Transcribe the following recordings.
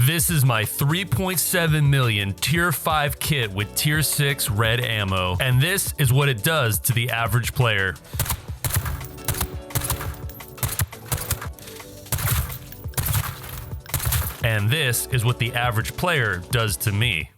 This is my 3.7 million tier 5 kit with tier 6 red ammo, and this is what it does to the average player. And this is what the average player does to me.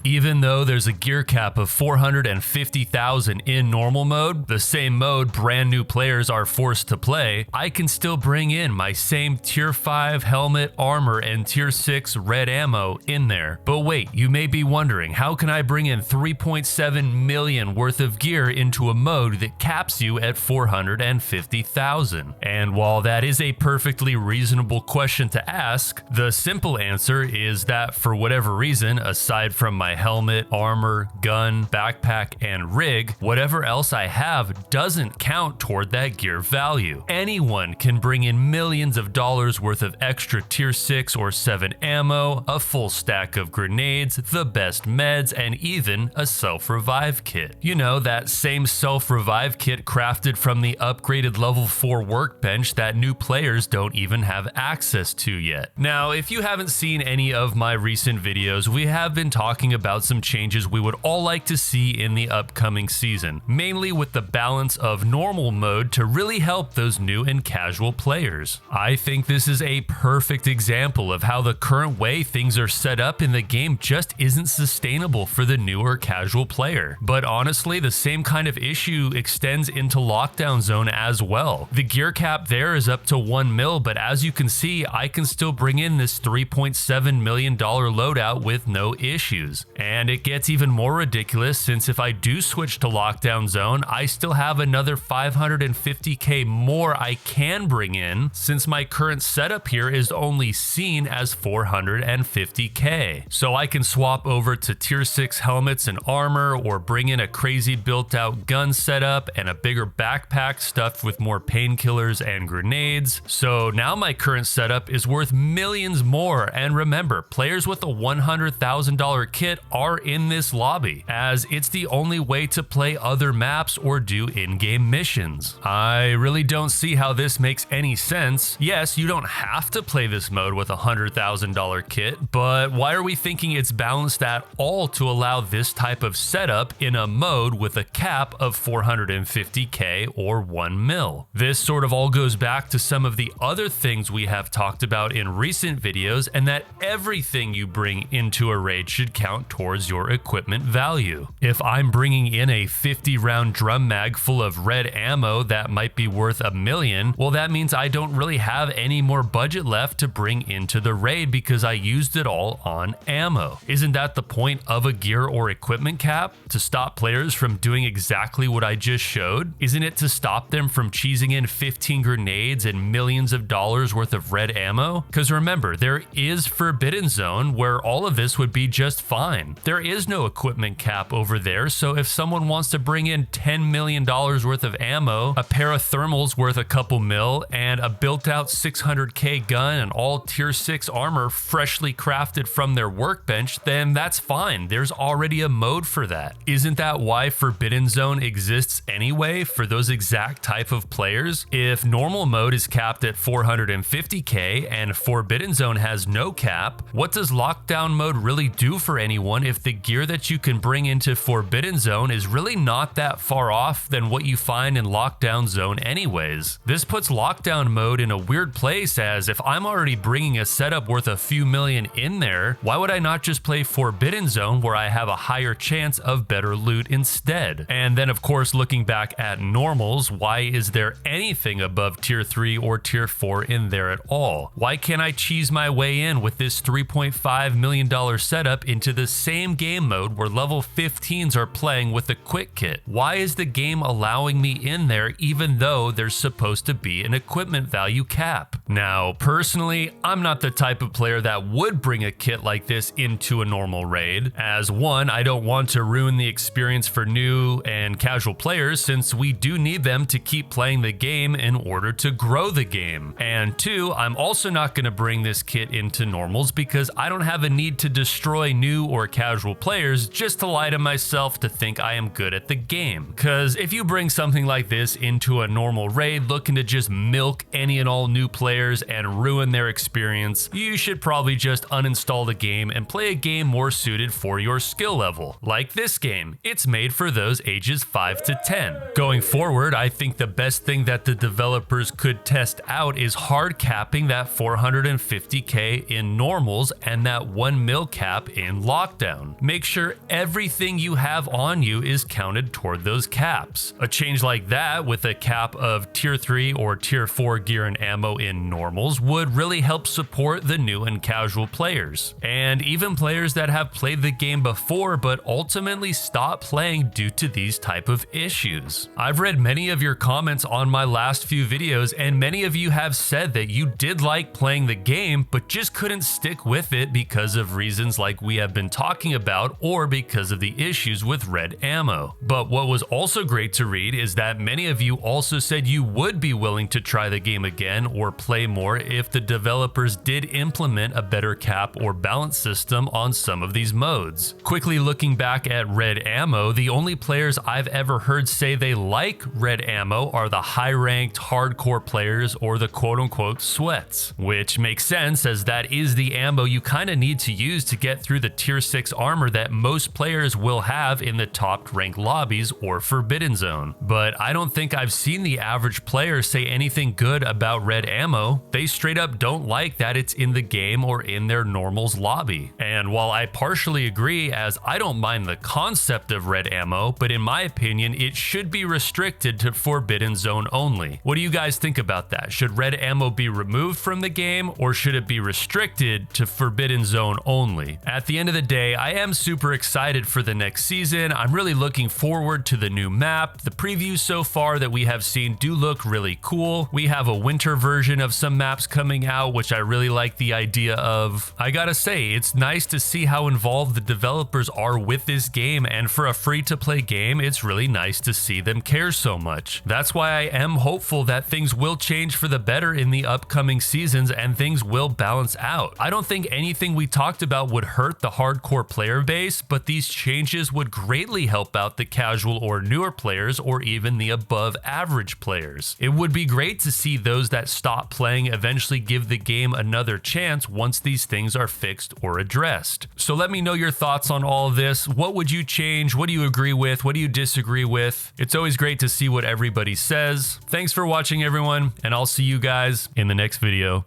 Even though there's a gear cap of 450,000 in normal mode, the same mode brand new players are forced to play, I can still bring in my same tier 5 helmet, armor, and tier 6 red ammo in there. But wait, you may be wondering, how can I bring in 3.7 million worth of gear into a mode that caps you at 450,000? And while that is a perfectly reasonable question to ask, the simple answer is that for whatever reason, aside from my helmet, armor, gun, backpack, and rig, whatever else I have doesn't count toward that gear value. Anyone can bring in millions of dollars worth of extra tier 6 or 7 ammo, a full stack of grenades, the best meds, and even a self-revive kit. You know, that same self-revive kit crafted from the upgraded level 4 workbench that new players don't even have access to yet. Now, if you haven't seen any of my recent videos, we have been talking about some changes we would all like to see in the upcoming season, mainly with the balance of normal mode to really help those new and casual players. I think this is a perfect example of how the current way things are set up in the game just isn't sustainable for the new or casual player. But honestly, the same kind of issue extends into Lockdown Zone as well. The gear cap there is up to 1 mil, but as you can see, I can still bring in this $3.7 million loadout with no issues. And it gets even more ridiculous since if I do switch to Lockdown Zone, I still have another 550k more I can bring in since my current setup here is only seen as 450k. So I can swap over to tier 6 helmets and armor, or bring in a crazy built out gun setup and a bigger backpack stuffed with more painkillers and grenades. So now my current setup is worth millions more, and remember, players with a $100,000 kit are in this lobby, as it's the only way to play other maps or do in-game missions. I really don't see how this makes any sense. Yes, you don't have to play this mode with a $100,000 kit, but why are we thinking it's balanced at all to allow this type of setup in a mode with a cap of 450k or 1 mil? This sort of all goes back to some of the other things we have talked about in recent videos, and that everything you bring into a raid should count towards your equipment value. If I'm bringing in a 50 round drum mag full of red ammo that might be worth $1 million, well, that means I don't really have any more budget left to bring into the raid because I used it all on ammo. Isn't that the point of a gear or equipment cap? To stop players from doing exactly what I just showed? Isn't it to stop them from cheesing in 15 grenades and millions of dollars worth of red ammo? Because remember, there is Forbidden Zone where all of this would be just fine. There is no equipment cap over there, so if someone wants to bring in $10 million worth of ammo, a pair of thermals worth a couple mil, and a built-out 600k gun and all tier 6 armor freshly crafted from their workbench, then that's fine. There's already a mode for that. Isn't that why Forbidden Zone exists anyway, for those exact type of players? If normal mode is capped at 450k and Forbidden Zone has no cap, what does Lockdown mode really do for anyone if the gear that you can bring into Forbidden Zone is really not that far off than what you find in Lockdown Zone anyways? This puts Lockdown mode in a weird place, as if I'm already bringing a setup worth a few million in there, why would I not just play Forbidden Zone where I have a higher chance of better loot instead? And then of course, looking back at normals, why is there anything above tier 3 or tier 4 in there at all? Why can't I cheese my way in with this $3.5 million setup into the same game mode where level 15s are playing with a quick kit? Why is the game allowing me in there even though there's supposed to be an equipment value cap? Now, personally, I'm not the type of player that would bring a kit like this into a normal raid, as one, I don't want to ruin the experience for new and casual players since we do need them to keep playing the game in order to grow the game. And two, I'm also not going to bring this kit into normals because I don't have a need to destroy new or casual players just to lie to myself to think I am good at the game. Cause if you bring something like this into a normal raid looking to just milk any and all new players and ruin their experience, you should probably just uninstall the game and play a game more suited for your skill level. Like this game, it's made for those ages 5 to 10. Going forward, I think the best thing that the developers could test out is hard capping that 450k in normals and that 1 mil cap in lockdown. Make sure everything you have on you is counted toward those caps. A change like that with a cap of tier 3 or tier 4 gear and ammo in normals would really help support the new and casual players. And even players that have played the game before but ultimately stopped playing due to these type of issues. I've read many of your comments on my last few videos and many of you have said that you did like playing the game but just couldn't stick with it because of reasons like we have been talking about or because of the issues with red ammo. But what was also great to read is that many of you also said you would be willing to try the game again or play more if the developers did implement a better cap or balance system on some of these modes. Quickly looking back at red ammo, the only players I've ever heard say they like red ammo are the high-ranked hardcore players or the quote-unquote sweats, which makes sense as that is the ammo you kind of need to use to get through the tier 6 armor that most players will have in the top ranked lobbies or forbidden zone. But I don't think I've seen the average player say anything good about red ammo. They straight up don't like that it's in the game or in their normals lobby. And while I partially agree, as I don't mind the concept of red ammo, but in my opinion it should be restricted to forbidden zone only. What do you guys think about that? Should red ammo be removed from the game or should it be restricted to forbidden zone only? At the end of the day, I am super excited for the next season. I'm really looking forward to the new map. The previews so far that we have seen do look really cool. We have a winter version of some maps coming out, which I really like the idea of. I gotta say, it's nice to see how involved the developers are with this game, and for a free-to-play game, it's really nice to see them care so much. That's why I am hopeful that things will change for the better in the upcoming seasons and things will balance out. I don't think anything we talked about would hurt the hardcore player base, but these changes would greatly help out the casual or newer players or even the above average players. It would be great to see those that stop playing eventually give the game another chance once these things are fixed or addressed. So let me know your thoughts on all of this. What would you change? What do you agree with? What do you disagree with? It's always great to see what everybody says. Thanks for watching, everyone, and I'll see you guys in the next video.